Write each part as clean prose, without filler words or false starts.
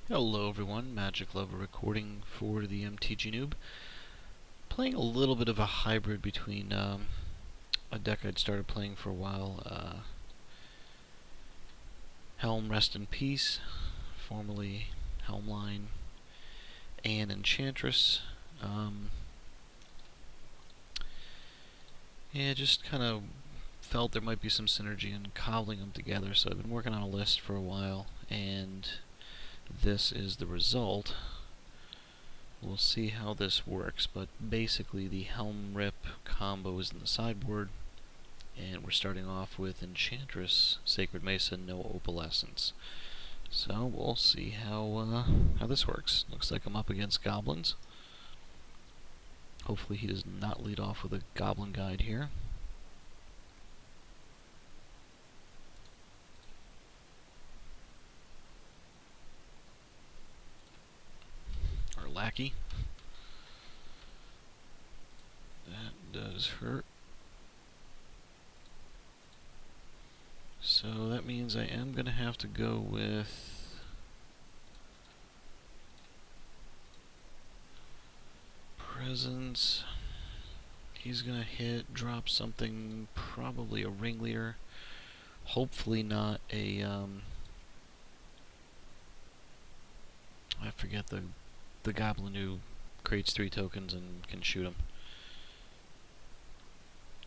Hello everyone, Magic Lover recording for the MTG Noob. Playing a little bit of a hybrid between a deck I'd started playing for a while, Helm Rest in Peace, formerly Helmline, and Enchantress. Yeah, just kind of felt there might be some synergy in cobbling them together, so I've been working on a list for a while, and this is the result. We'll see how this works, but basically the HelmRip combo is in the sideboard, and we're starting off with Enchantress, Sacred Mesa, no Opalescence. So we'll see how this works. Looks like I'm up against Goblins. Hopefully he does not lead off with a Goblin guide here. Or Lackey. That does hurt. So that means I am going to have to go with Presence. He's going to hit, drop something, probably a Ringleader. Hopefully not a, I forget the Goblin who creates 3 tokens and can shoot them.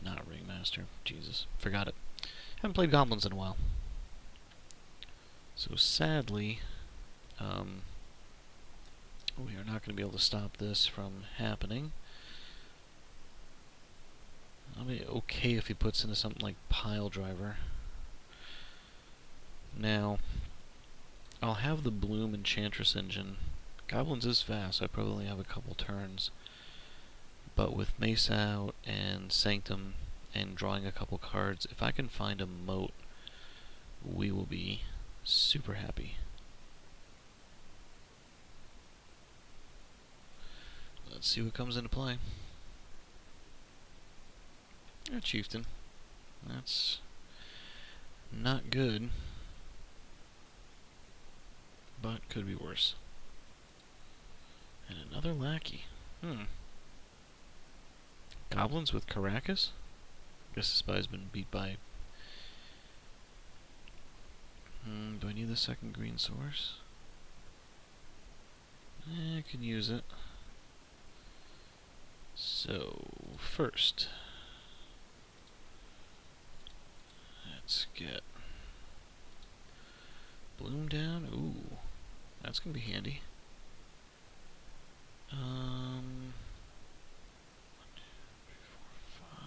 Not a Ringmaster. Jesus, forgot it. Haven't played Goblins in a while. So sadly, we are not going to be able to stop this from happening. I'll be okay if he puts into something like Pile Driver. Now, I'll have the Bloom Enchantress engine. Goblins is fast, so I probably only have a couple turns. But with Mesa out and Sanctum and drawing a couple cards, if I can find a moat, we will be super happy. Let's see what comes into play. A Chieftain. That's not good, but could be worse. And another Lackey. Goblins with Caracas? Guess the spy's been beat by... do I need the second green source? I can use it. So, first, let's get Bloom down. Ooh, that's gonna be handy. 1, 2, 3, 4, 5.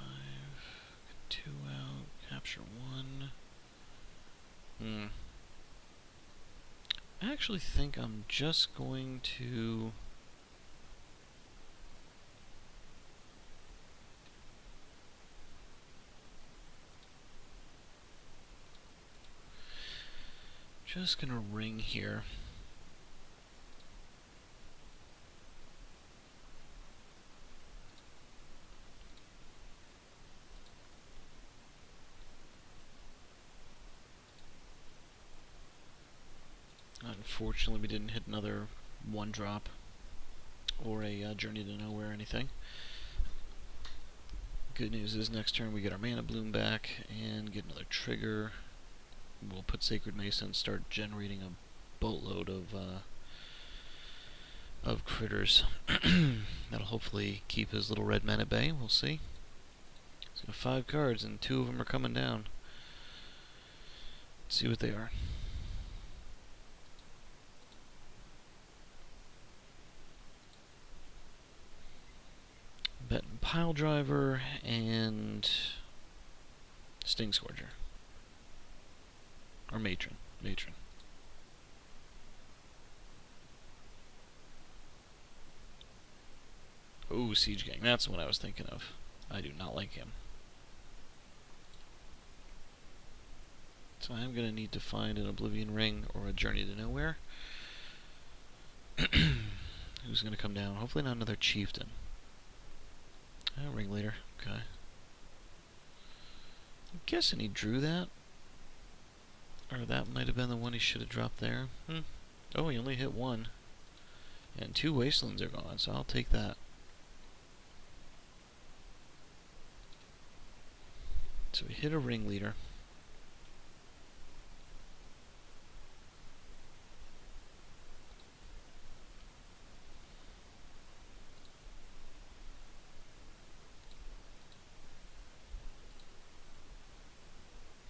Get 2 out. Capture 1. I actually think I'm just going to ring here. Unfortunately, we didn't hit another 1-drop or a Journey to Nowhere or anything. Good news is next turn we get our Mana Bloom back and get another trigger. We'll put Sacred Mesa and start generating a boatload of critters. That'll hopefully keep his little red men at bay. We'll see. He's got 5 cards and 2 of them are coming down. Let's see what they are. Bet Pile Driver and Sting Scourger. Or Matron. Oh, Siege Gang. That's what I was thinking of. I do not like him. So I'm going to need to find an Oblivion Ring or a Journey to Nowhere. Who's going to come down? Hopefully not another Chieftain. Ringleader. Okay. I'm guessing he drew that. Or that might have been the one he should have dropped there. Oh, he only hit one. And 2 Wastelands are gone, so I'll take that. So we hit a ringleader.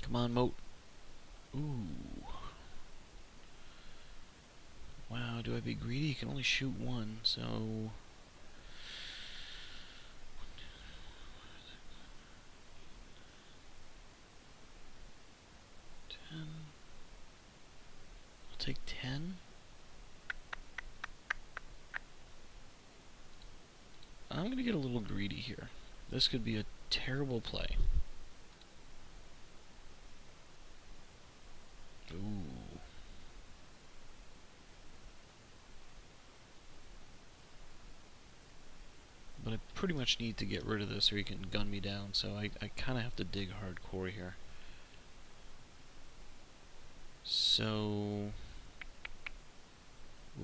Come on, Moat. Ooh. Wow, do I be greedy? You can only shoot one, so... 10. I'll take 10. I'm gonna get a little greedy here. This could be a terrible play. Ooh. But I pretty much need to get rid of this or he can gun me down, so I kind of have to dig hardcore here. So...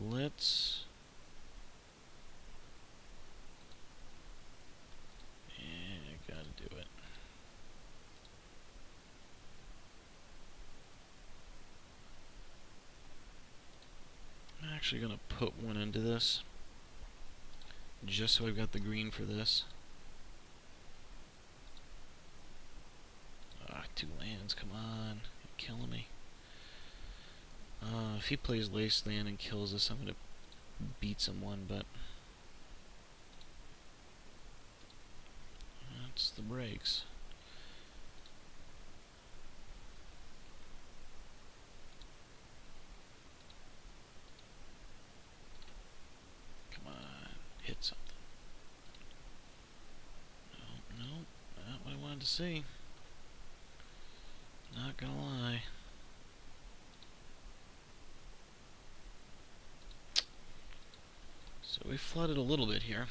let's... yeah, I gotta do it. I'm actually gonna put one into this, just so I've got the green for this. Ah, 2 lands, come on. You're killing me. If he plays Wasteland and kills us, I'm gonna beat someone, but... that's the breaks. Come on, hit something. No, no, not what I wanted to see. Not gonna lie. So we flooded a little bit here.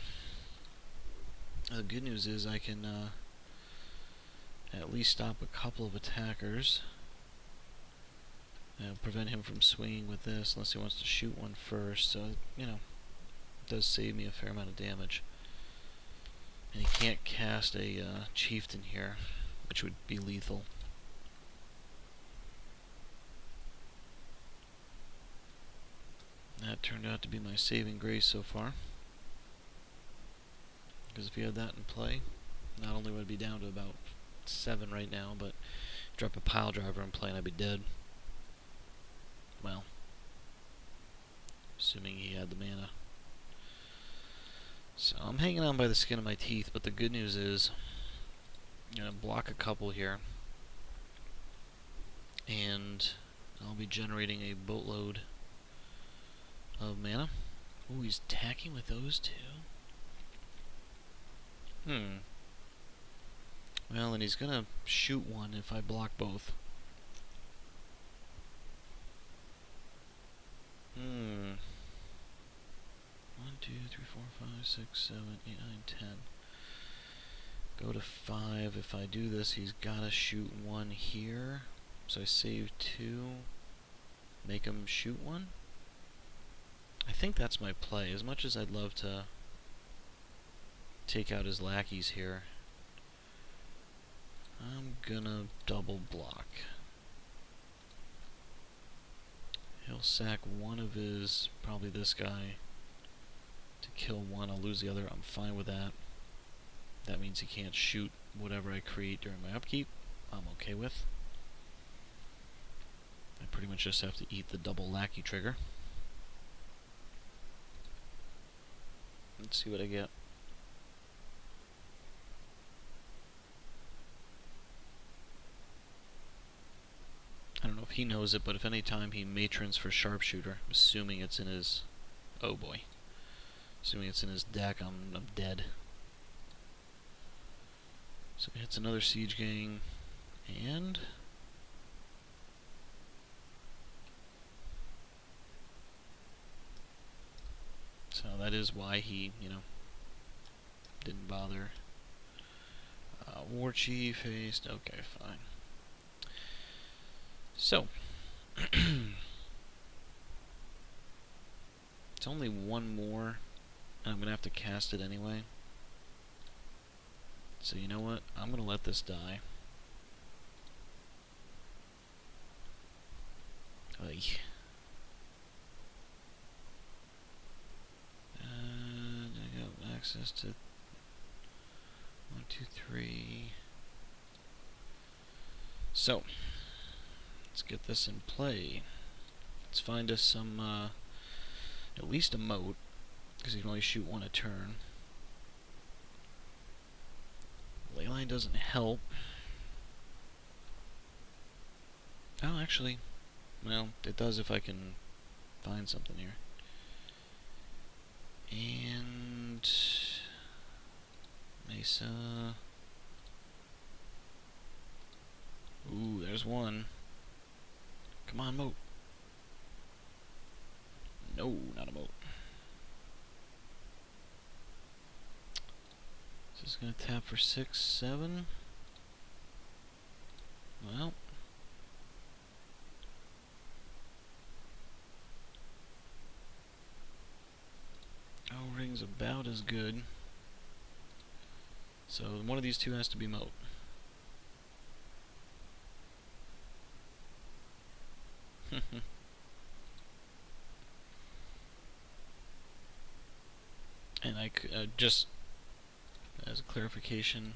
The good news is I can at least stop a couple of attackers. Prevent him from swinging with this unless he wants to shoot one first. So, you know, it does save me a fair amount of damage. And he can't cast a chieftain here, which would be lethal. That turned out to be my saving grace so far. Because if you had that in play, not only would I be down to about 7 right now, but drop a pile driver in play and I'd be dead. Well, assuming he had the mana. So I'm hanging on by the skin of my teeth, but the good news is I'm going to block a couple here, and I'll be generating a boatload of mana. Ooh, he's attacking with those 2. Well, and he's gonna shoot one if I block both. 1, 2, 3, 4, 5, 6, 7, 8, 9, 10. Go to 5. If I do this, he's gotta shoot 1 here. So I save 2. Make him shoot 1. I think that's my play. As much as I'd love to take out his lackeys here, I'm gonna double block. He'll sack one of his, probably this guy, to kill one. I'll lose the other. I'm fine with that. That means he can't shoot whatever I create during my upkeep. I'm okay with. I pretty much just have to eat the double lackey trigger. Let's see what I get. I don't know if he knows it, but if any time he matrons for sharpshooter, assuming it's in his... oh boy. Assuming it's in his deck, I'm dead. So he hits another siege gang, and... so that is why he, you know, didn't bother. War Chief, haste, okay, fine. So, It's only one more, and I'm going to have to cast it anyway. So you know what? I'm going to let this die. Ay. And I got access to 1, 2, 3. So, let's get this in play. Let's find us some, at least a moat, because you can only shoot one a turn. Leyline doesn't help. Oh, actually, well, it does if I can find something here. And Mesa. Ooh, there's one. Come on, moat. No, not a moat. Just gonna tap for 6, 7. Well. O-ring's about as good. So one of these two has to be moat. And I just as a clarification,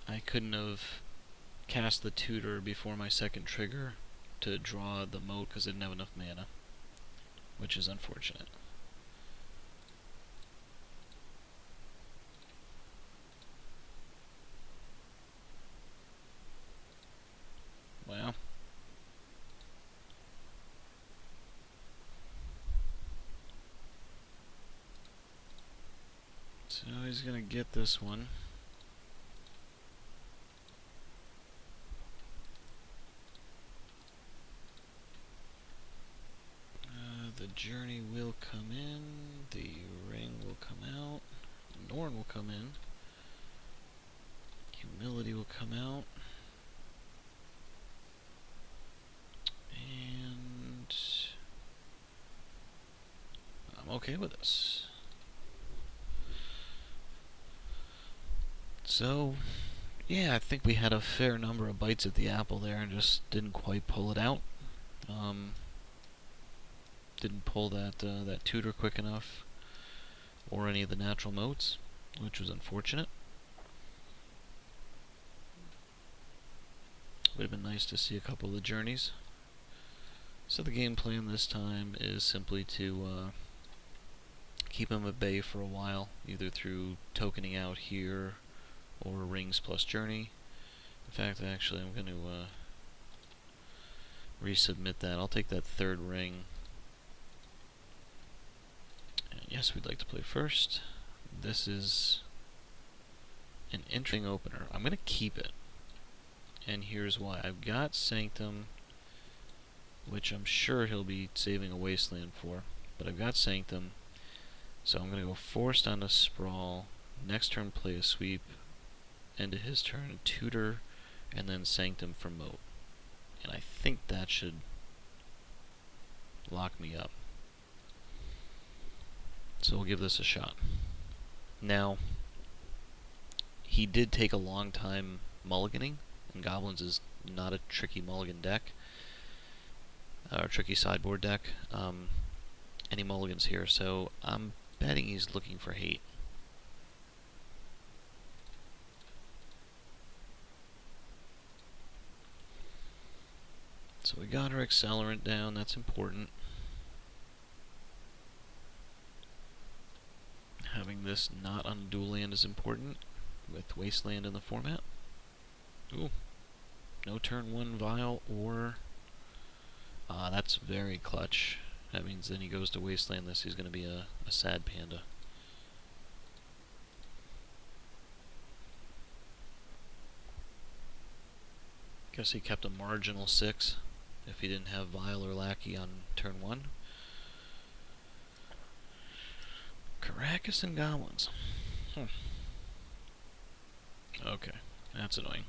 I couldn't have cast the tutor before my second trigger to draw the moat because I didn't have enough mana, which is unfortunate. Well, so he's gonna get this one. The journey will come in, the ring will come out, Norn will come in, humility will come out, and I'm okay with this. So, yeah, I think we had a fair number of bites at the apple there and just didn't quite pull it out. Didn't pull that that tutor quick enough, or any of the natural moats, which was unfortunate. Would have been nice to see a couple of the journeys. So the game plan this time is simply to keep him at bay for a while, either through tokening out here or rings plus journey. In fact, actually, I'm going to resubmit that. I'll take that third ring. And yes, we'd like to play first. This is an interesting opener. I'm going to keep it. And here's why. I've got Sanctum, which I'm sure he'll be saving a Wasteland for. But I've got Sanctum, so I'm going to go Forced onto Sprawl. Next turn play a sweep. End of his turn, tutor, and then Sanctum for moat. And I think that should lock me up. So we'll give this a shot. Now, he did take a long time mulliganing, and Goblins is not a tricky mulligan deck, or tricky sideboard deck. Any mulligans here, so I'm betting he's looking for hate. So we got our accelerant down, that's important. Having this not on dual land is important, with Wasteland in the format. Ooh. No turn 1 Vial or... that's very clutch. That means then he goes to Wasteland this, he's going to be a sad panda. Guess he kept a marginal 6 if he didn't have Vial or Lackey on turn 1. Caracas and Goblins. Okay, that's annoying.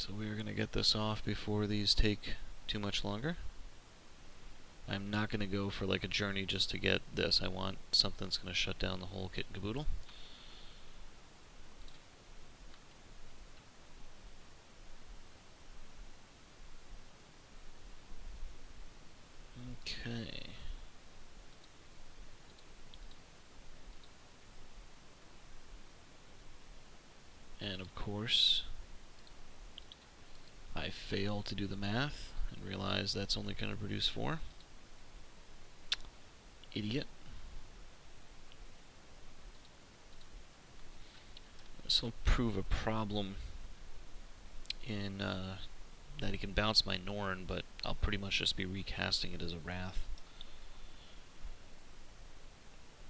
So we're going to get this off before these take too much longer. I'm not going to go for like a journey just to get this. I want something that's going to shut down the whole kit and caboodle. Okay. And of course, I fail to do the math and realize that's only going to produce 4. Idiot. This will prove a problem in that he can bounce my Norn, but I'll pretty much just be recasting it as a Wrath.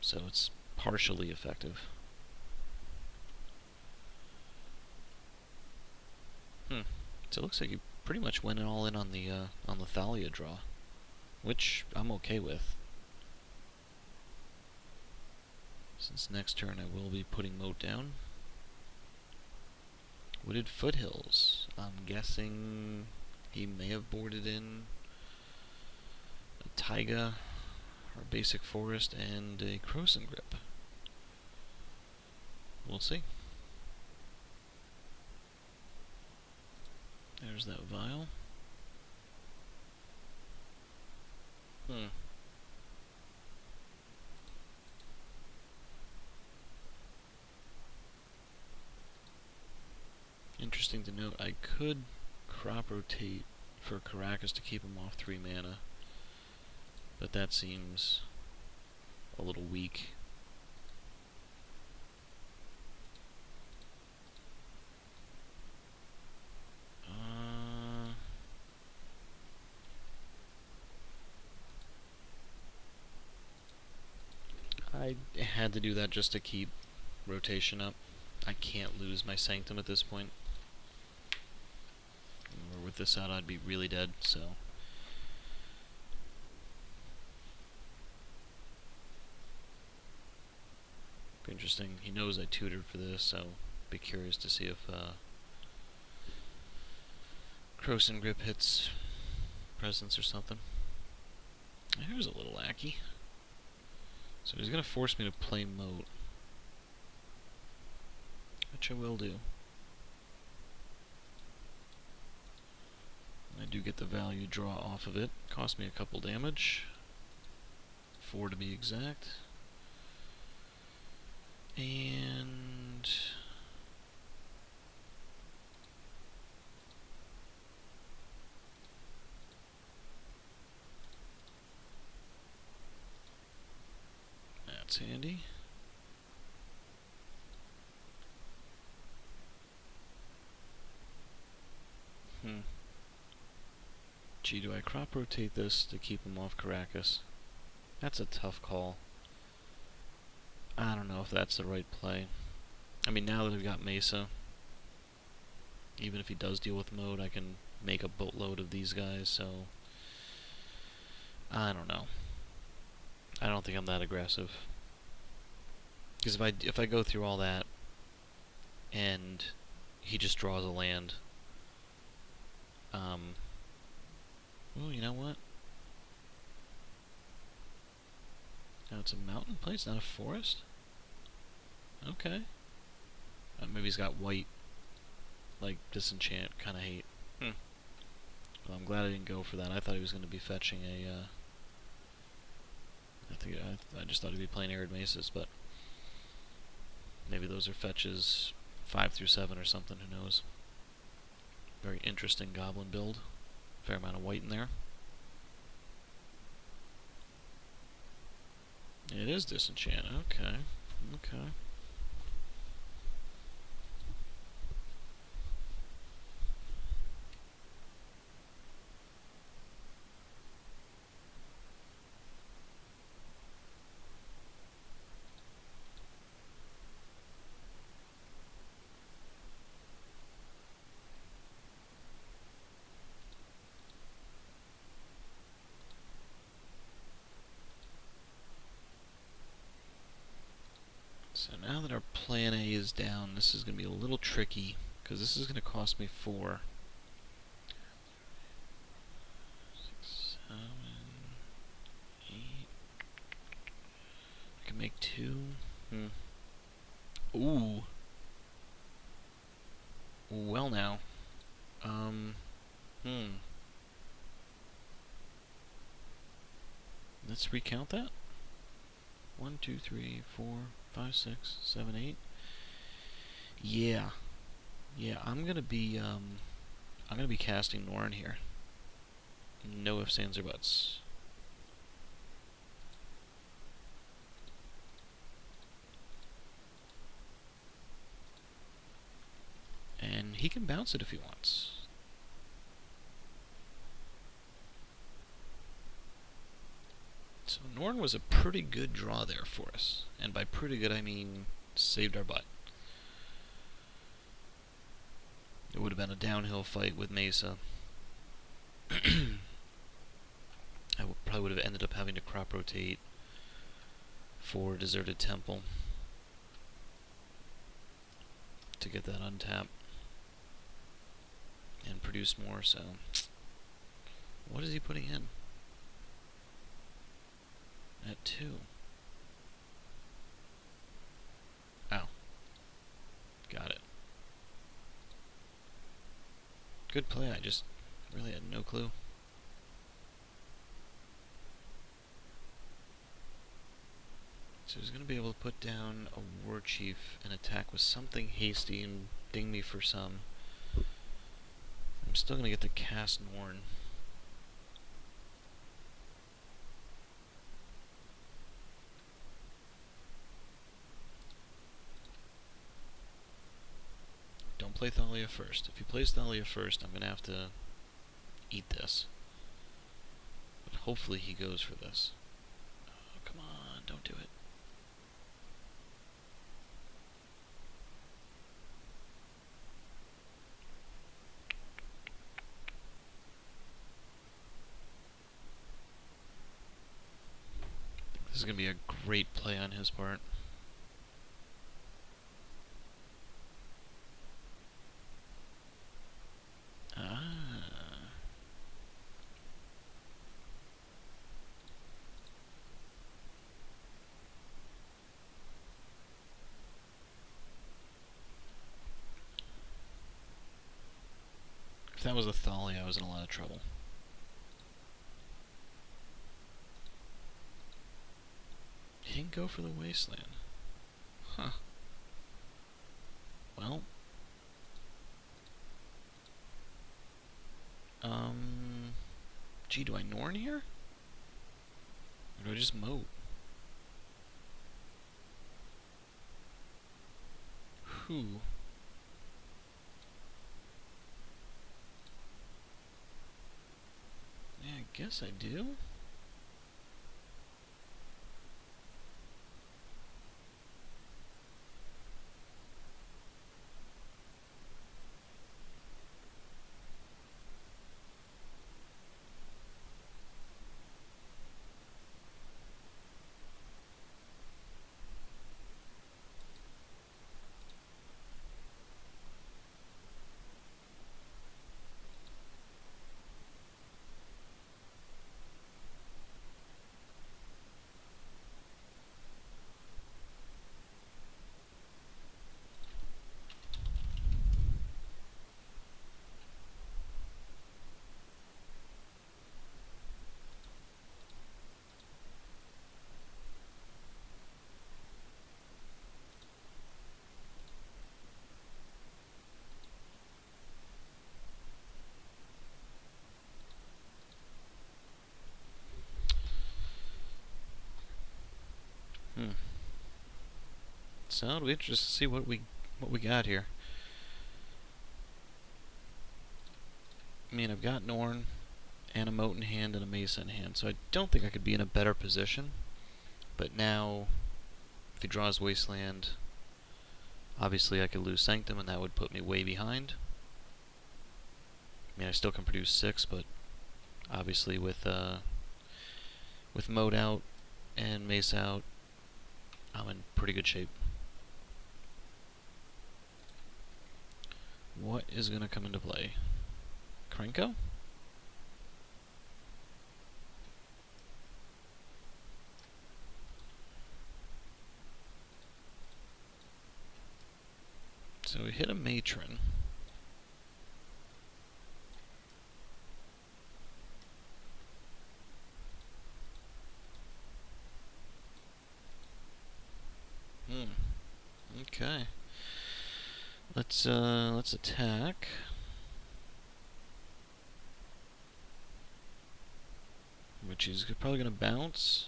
So it's partially effective. So it looks like he pretty much went all in on the Thalia draw, which I'm okay with. Since next turn I will be putting Moat down. Wooded Foothills. I'm guessing he may have boarded in a Taiga, or Basic Forest, and a Croson Grip. We'll see. There's that vial. Interesting to note, I could crop rotate for Caracas to keep him off 3 mana, but that seems a little weak. I had to do that just to keep rotation up. I can't lose my Sanctum at this point. Or with this out, I'd be really dead, so. Be interesting. He knows I tutored for this, so be curious to see if Croson Grip hits Presence or something. Here's a little lackey. So he's going to force me to play Moat, which I will do. I do get the value draw off of it. Cost me a couple damage. 4 to be exact. And that's handy. Gee, do I crop rotate this to keep him off Caracas? That's a tough call. I don't know if that's the right play. I mean, now that I've got Mesa, even if he does deal with Mode, I can make a boatload of these guys, so I don't know. I don't think I'm that aggressive. Because if I go through all that and he just draws a land, well, you know what? Now it's a mountain play, it's not a forest? Okay. Maybe he's got white, like, disenchant kind of hate. Well, I'm glad I didn't go for that. I thought he was going to be fetching a, I just thought he'd be playing Arid Mesas, but maybe those are fetches 5 through 7 or something, who knows. Very interesting Goblin build. Fair amount of white in there. It is disenchant, okay. Okay. So now that our plan A is down, this is going to be a little tricky, because this is going to cost me 4. make 2. Ooh. Well now. Let's recount that. 1, 2, 3, 4, 5, 6, 7, 8. Yeah. Yeah, I'm gonna be casting Norn here. No ifs, ands, or buts. And he can bounce it if he wants. So Norn was a pretty good draw there for us. And by pretty good, I mean saved our butt. It would have been a downhill fight with Mesa. I probably would have ended up having to crop rotate for Deserted Temple to get that untap and produce more, so what is he putting in? At 2. Oh. Got it. Good play, I just really had no clue. So he's going to be able to put down a War Chief and attack with something hasty and ding me for some. I'm still going to get to cast Norn. Don't play Thalia first. If he plays Thalia first, I'm going to have to eat this. But hopefully he goes for this. Oh, come on, don't do it. This is going to be a great play on his part. If that was a Thalia, I was in a lot of trouble. He didn't go for the Wasteland. Huh. Well. Gee, do I Norn here? Or do I just moat? Who? Yeah, I guess I do. So it'll be interesting to see what we got here. I mean, I've got Norn and a Moat in hand and a Mesa in hand, so I don't think I could be in a better position. But now, if he draws Wasteland, obviously I could lose Sanctum, and that would put me way behind. I mean, I still can produce 6, but obviously with Moat out and Mace out, I'm in pretty good shape. What is going to come into play? Krenko? So we hit a matron. Okay. Let's attack. Which is probably gonna bounce.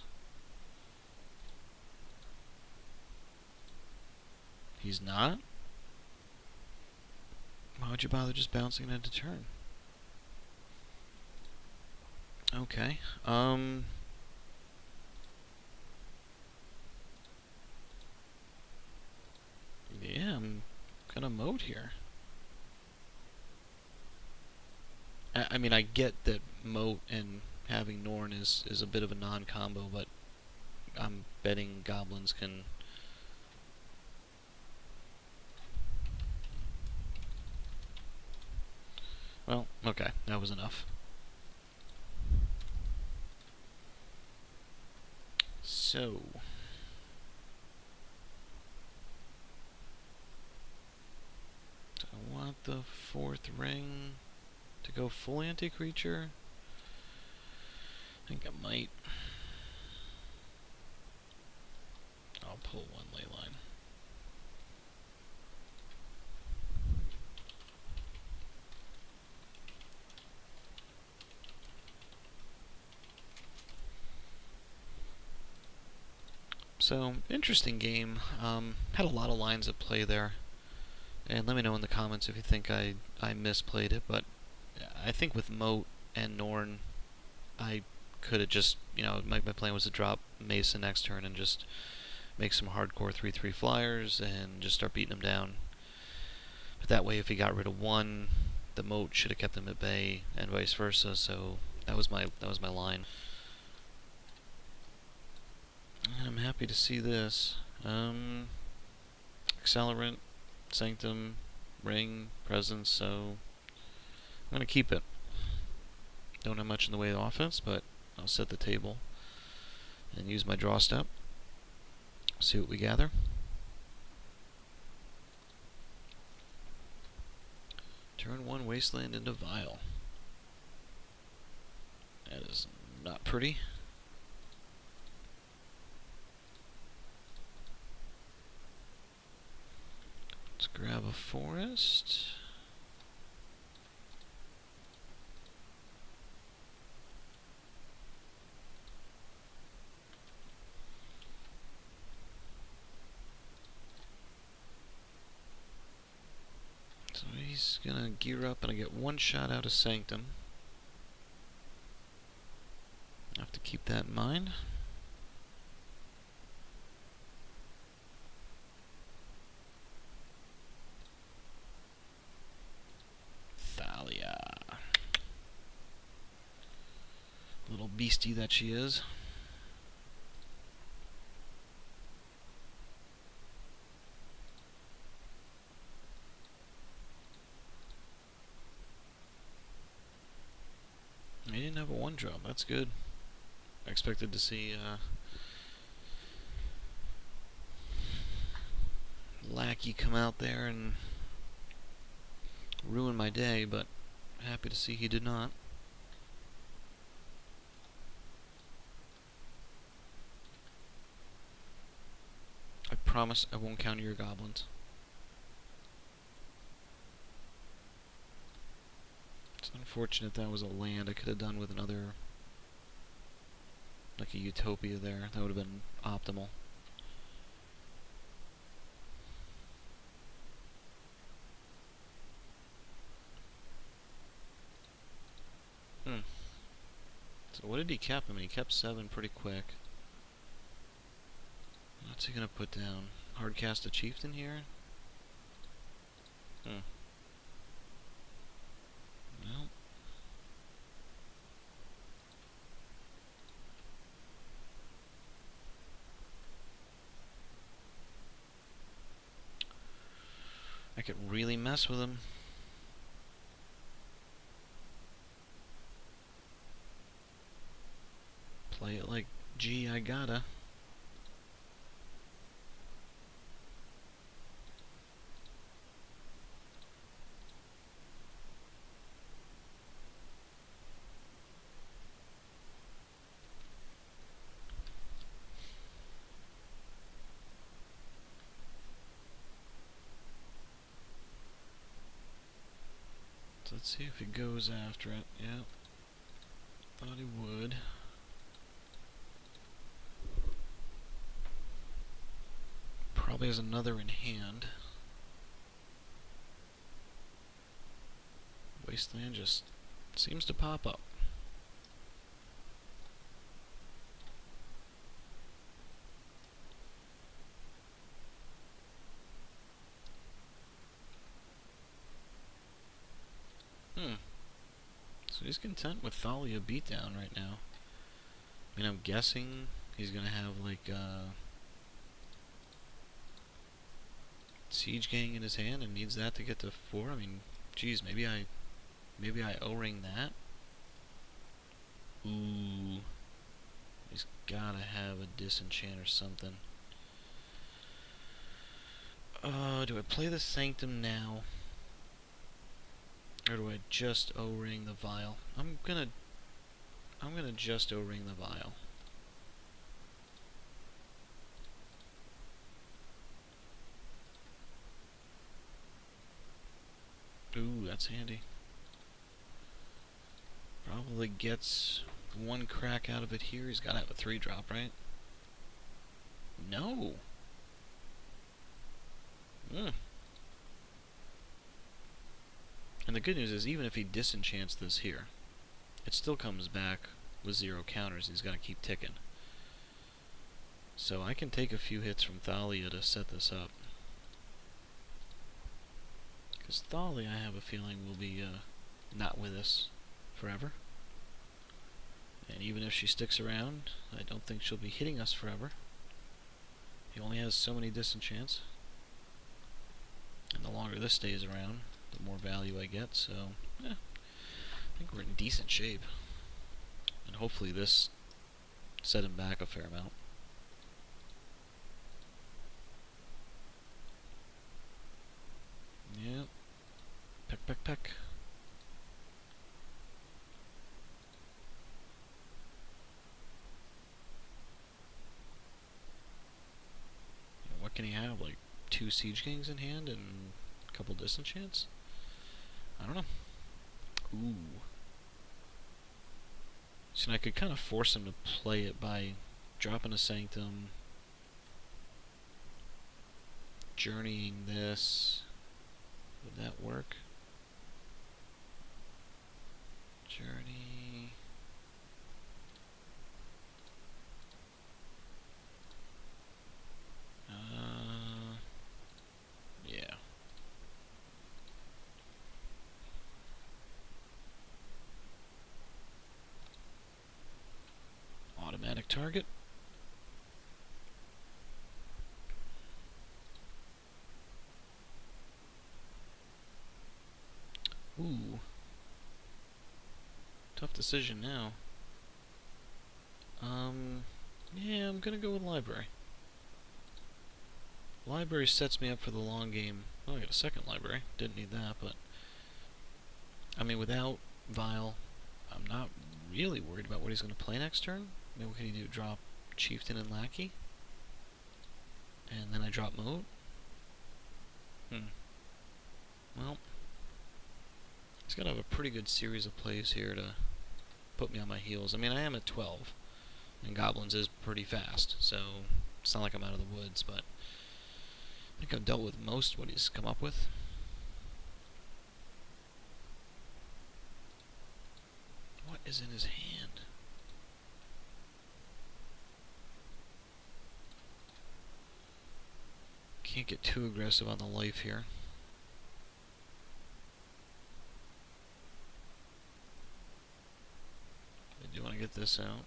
He's not? Why would you bother just bouncing into turn? Okay. Yeah, I'm gonna moat here. I mean, I get that moat and having Norn is a bit of a non-combo, but I'm betting goblins can... Well, okay, that was enough. So... do I want the 4th ring to go full anti-creature? I think I might. I'll pull 1 ley line. So, interesting game. Had a lot of lines at play there. And let me know in the comments if you think I misplayed it, but I think with Moat and Norn, I could have just, my plan was to drop Mesa next turn and just make some hardcore 3/3 flyers and just start beating him down. But that way, if he got rid of 1, the Moat should have kept him at bay, and vice versa. So that was my line. And I'm happy to see this. Accelerant, Sanctum, Ring, Presence, so I'm going to keep it. Don't have much in the way of offense, but I'll set the table and use my draw step. See what we gather. Turn 1 Wasteland into Vial. That is not pretty. Let's grab a forest. So he's gonna gear up and I get 1 shot out of Sanctum. I have to keep that in mind. Little beastie that she is. I didn't have a 1-drop. That's good. I expected to see Lackey come out there and ruin my day, but happy to see he did not. I promise I won't counter your goblins. It's unfortunate that was a land. I could have done with another, like a Utopia there. That would have been optimal. So what did he cap? I mean, he kept 7 pretty quick. What's he gonna put down? Hardcast a chieftain here? Well. I could really mess with him. Play it like, gee, I gotta. let's see if he goes after it. Yeah, thought he would. Probably has another in hand. Wasteland just seems to pop up. So he's content with Thalia beatdown right now. I mean, I'm guessing he's gonna have like Siege Gang in his hand and needs that to get to 4. I mean, geez, maybe I O-ring that. Ooh, he's gotta have a disenchant or something. Do I play the Sanctum now? Or do I just O-ring the Vial? I'm gonna just O-ring the Vial. Ooh, that's handy. Probably gets one crack out of it here. He's gotta have a 3-drop, right? No! And the good news is, even if he disenchants this here, it still comes back with 0 counters. He's got to keep ticking. So I can take a few hits from Thalia to set this up. Because Thalia, I have a feeling, will be not with us forever. And even if she sticks around, I don't think she'll be hitting us forever. He only has so many disenchants. And the longer this stays around, the more value I get, so I think we're in decent shape. And hopefully this set him back a fair amount. Yep. Peck, peck, peck. What can he have? Like 2 Siege Gangs in hand and a couple disenchants? I don't know. Ooh. So I could kind of force him to play it by dropping a Sanctum, journeying this. Would that work? Journey. Yeah. Automatic target. Ooh. Tough decision now. Yeah, I'm gonna go with library. Library sets me up for the long game. Oh, I got a second library. Didn't need that, but I mean, without Vial, I'm not really worried about what he's gonna play next turn. I mean, what can he do? Drop Chieftain and Lackey? And then I drop Moat? Well, he's got to have a pretty good series of plays here to put me on my heels. I mean, I am at 12, and Goblins is pretty fast, so it's not like I'm out of the woods, but I think I've dealt with most what he's come up with. What is in his hand? Can't get too aggressive on the life here. I do want to get this out.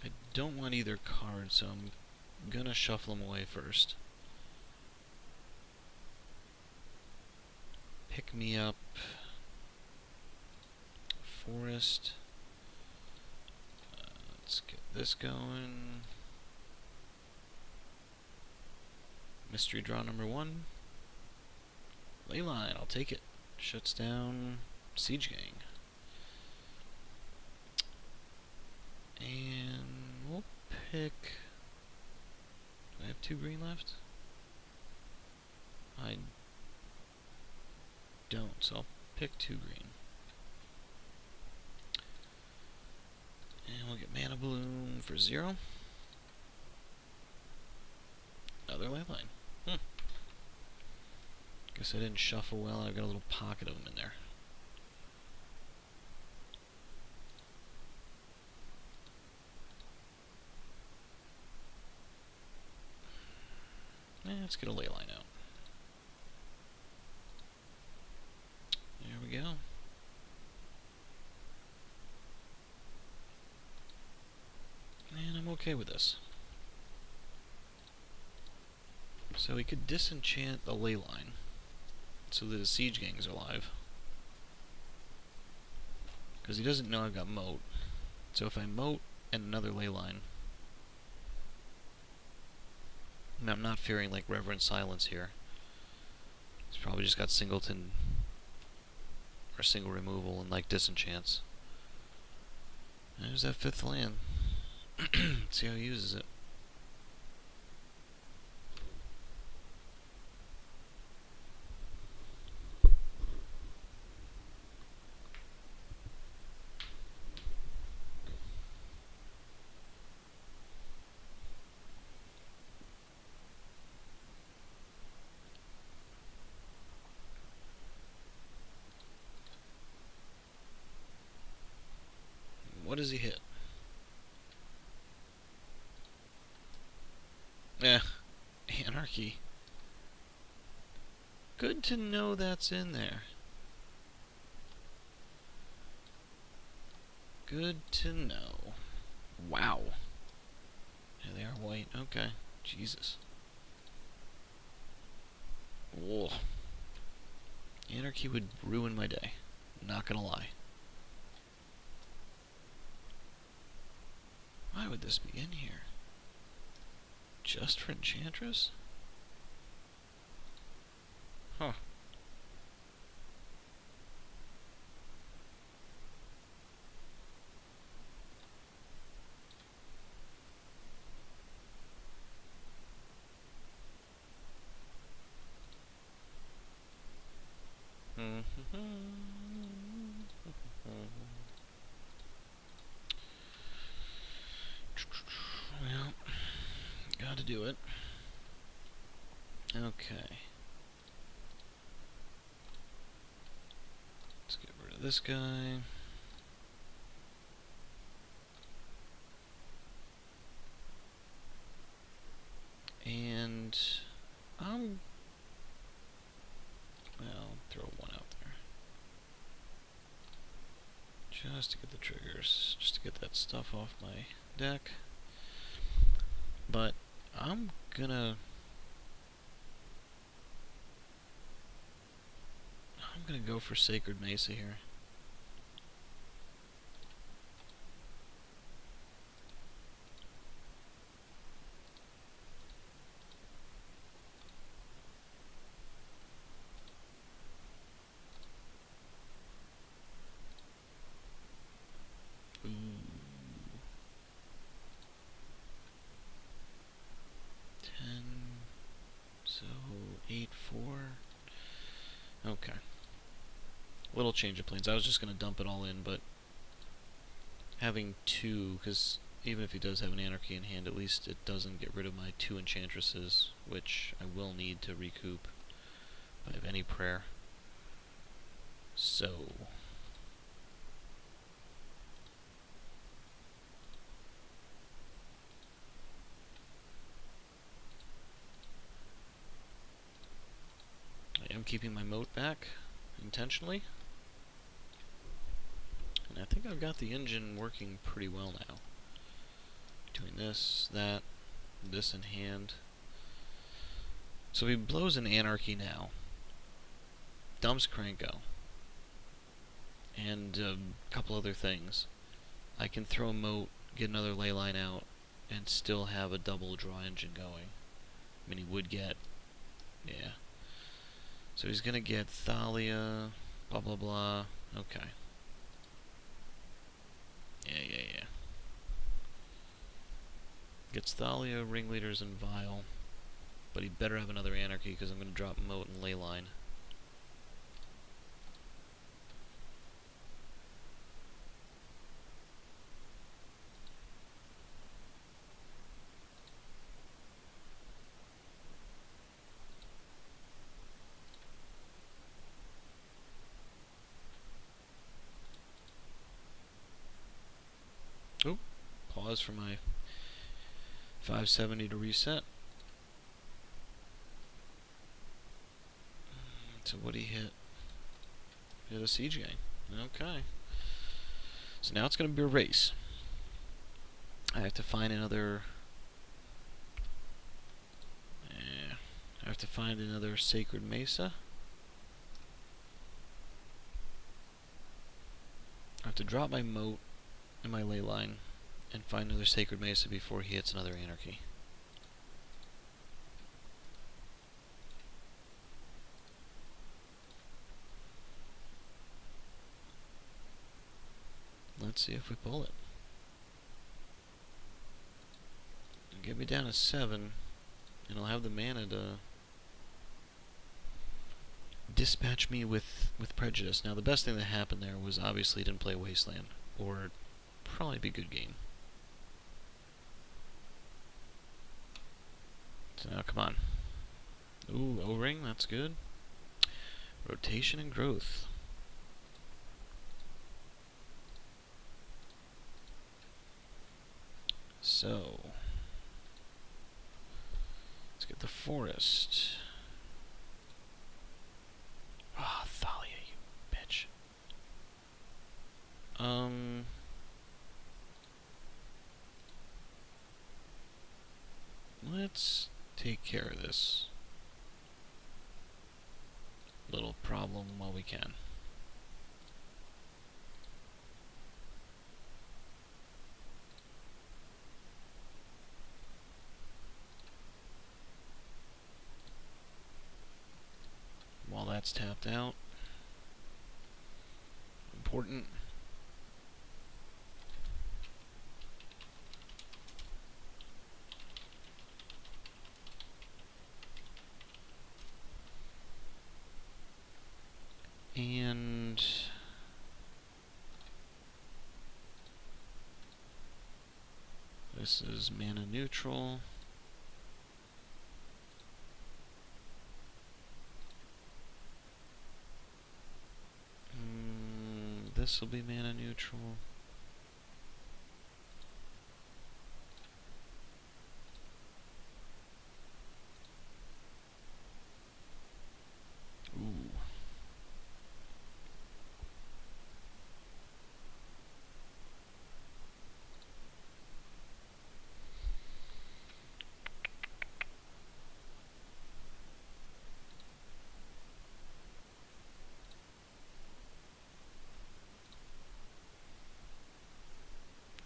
I don't want either card, so I'm gonna shuffle them away first. Pick me up. Forest. Let's get this going. Mystery draw number 1. Leyline, I'll take it. Shuts down Siege Gang. And we'll pick... Do I have 2 green left? I don't, so I'll pick 2 green. And we'll get Mana Bloom for 0. Another Leyline. Guess I didn't shuffle well, I've got a little pocket of them in there. Let's get a Leyline out. There we go. And I'm okay with this. So we could disenchant the Leyline so that his Siege Gangs are alive. Because he doesn't know I've got Moat. So if I Moat and another Leyline, and I'm not fearing like Reverent Silence here. He's probably just got Singleton or single removal and like disenchants. There's that 5th land. See how he uses it. What does he hit? Anarchy. Good to know that's in there. Good to know. Wow. Yeah, they are white. Okay. Jesus. Whoa. Anarchy would ruin my day. Not gonna lie. Why would this be in here? Just for Enchantress? Huh. Well, gotta do it. Okay. Let's get rid of this guy. And well, throw 1 out there. Just to get the triggers, just to get that stuff off my deck. But I'm gonna go for Sacred Mesa here. Ooh. 10, so 8-4. Okay. Little change of plans. I was just going to dump it all in, but having 2, because even if he does have an Anarchy in hand, at least it doesn't get rid of my 2 Enchantresses, which I will need to recoup if I have any prayer. So... I am keeping my moat back, intentionally. And I think I've got the engine working pretty well now. Doing this, that, this in hand. So he blows an Anarchy now. Dumps Kranko. And a couple other things. I can throw a moat, get another Leyline out, and still have a double draw engine going. I mean, he would get... yeah. So he's gonna get Thalia, blah blah blah, Okay. Yeah. Gets Thalia, Ringleaders, and Vile. But he better have another Anarchy, because I'm going to drop Moat and Leyline. Oh, pause for my 570 to reset. So what he hit? Hit a CGA. Okay. So now it's going to be a race. I have to find another... I have to find another Sacred Mesa. I have to drop my Moat and my Leyline and find another Sacred Mesa before he hits another Anarchy. Let's see if we pull it. Get me down to 7, and I'll have the mana to dispatch me with prejudice. Now, the best thing that happened there was obviously he didn't play Wasteland, or probably be a good game. So now, come on. Ooh, O-Ring, that's good. Rotation and growth. So, let's get the forest. Ah, oh, Thalia, you bitch. Let's take care of this little problem while we can. While that's tapped out. Important. And this is mana neutral. This will be mana neutral. Ooh.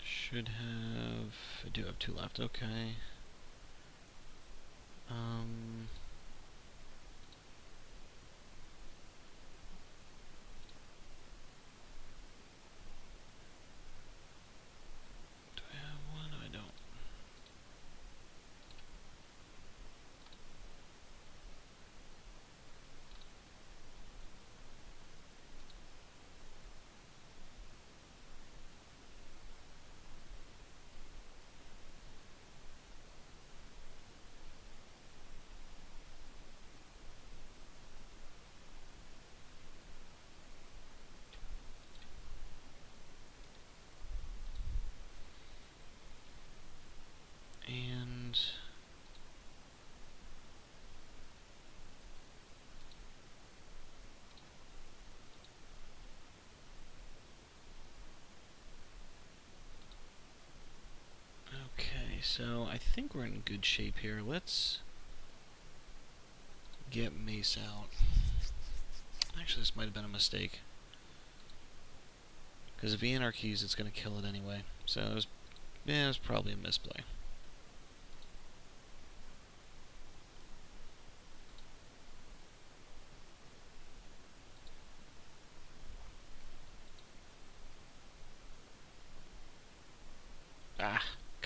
Should have... I do have 2 left, okay. Do I have one? I don't. And... okay, so I think we're in good shape here. Let's get Mace out. Actually, this might have been a mistake. Because if he anarchies, it's going to kill it anyway. So it was probably a misplay.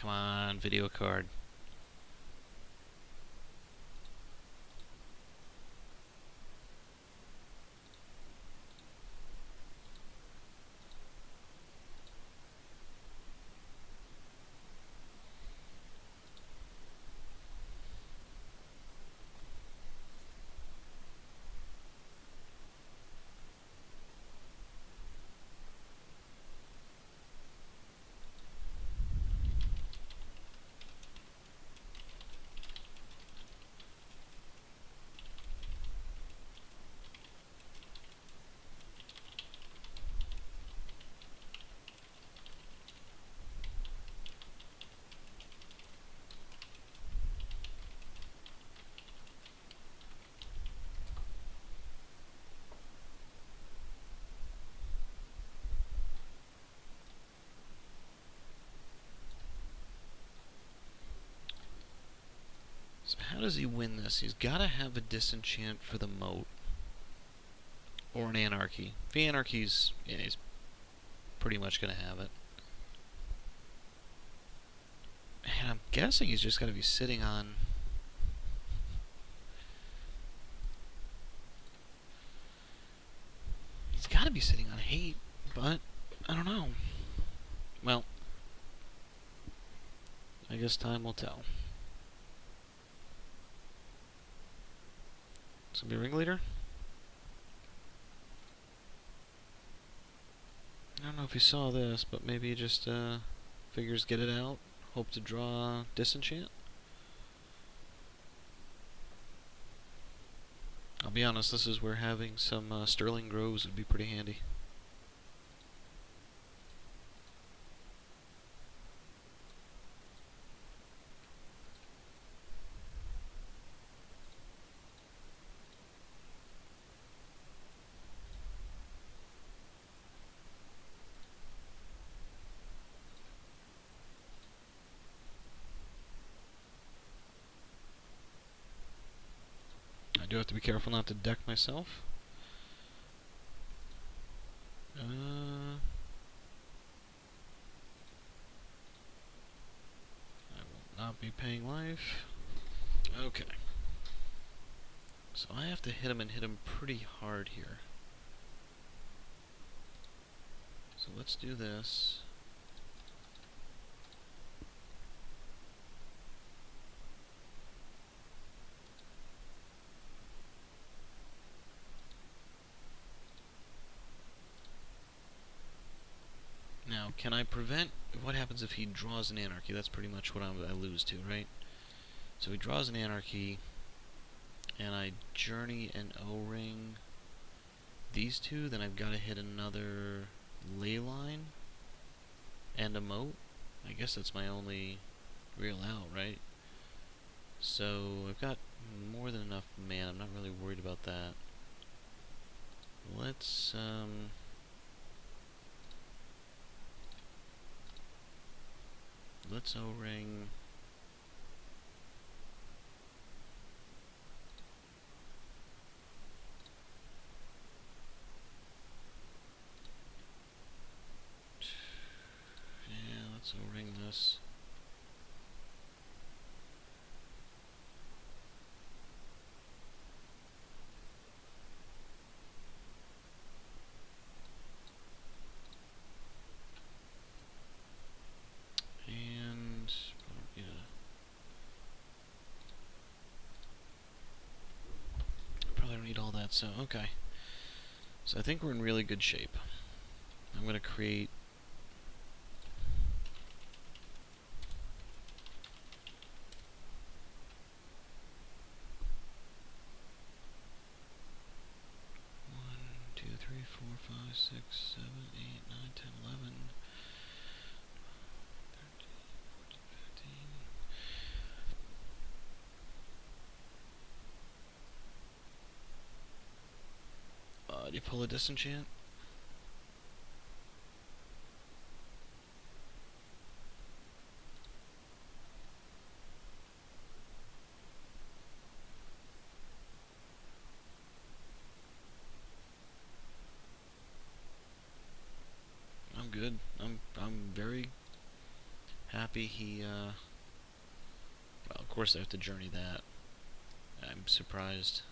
come on, video card. So how does he win this? He's got to have a disenchant for the moat. Or an anarchy. If the anarchy's, yeah, he's pretty much going to have it. And I'm guessing he's just got to be sitting on... He's got to be sitting on hate, but I don't know. Well, I guess time will tell. It's going to be ringleader? I don't know if you saw this, but maybe he just figures get it out. Hope to draw disenchant. I'll be honest, this is where having some Sterling Groves would be pretty handy. I do have to be careful not to deck myself. I will not be paying life. Okay. So I have to hit him and hit him pretty hard here. So let's do this. Now, can I prevent... What happens if he draws an anarchy? That's pretty much what I lose to, right? So he draws an anarchy, and I journey an O-ring these two, then I've got to hit another ley line and a moat. I guess that's my only real out, right? So I've got more than enough mana. I'm not really worried about that. Let's O-ring. Yeah, let's O-ring this. And yeah. Probably don't need all that, so okay. So I think we're in really good shape. I'm going to create one, 2, 3, 4, 5, 6, 7, 8, 9, 10, 11, 13, 14, 15. Do you pull a disenchant? I'm good. I'm very happy he, well, of course I have to journey that. I'm surprised.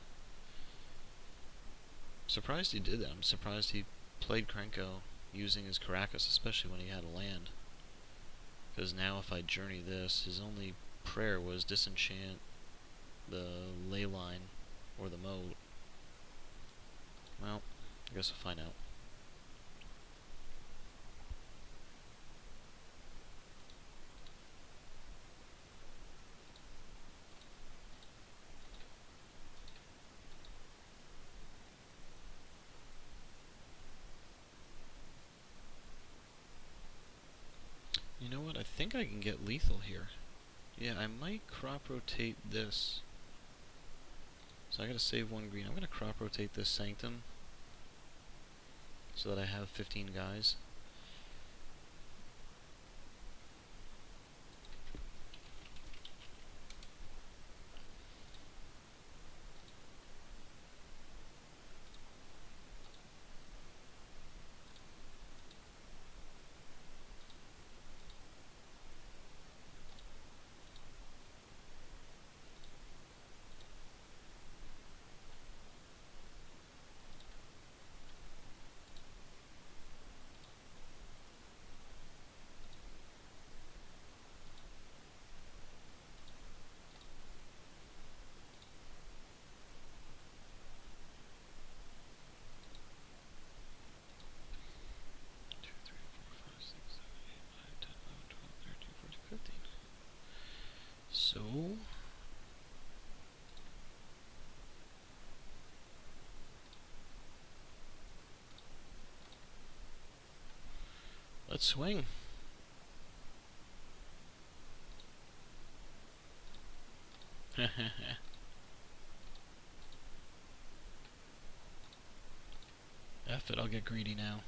Surprised he did that. I'm surprised he played Krenko using his Caracas, especially when he had a land. Because now if I journey this, his only prayer was disenchant the ley line or the moat. Well, I guess we'll find out. You know what? I think I can get lethal here. Yeah, I might crop rotate this. So I gotta save one green. I'm gonna crop rotate this Sanctum so that I have 15 guys. So let's swing. F it, I'll get greedy now.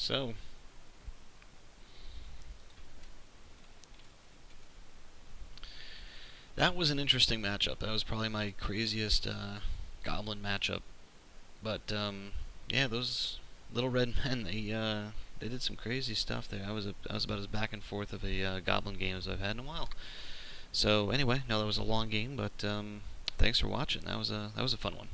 So that was an interesting matchup. That was probably my craziest Goblin matchup. But yeah, those little red men, they did some crazy stuff there. I was about as back and forth of a Goblin game as I've had in a while. So anyway, no, that was a long game, but thanks for watching. That was a fun one.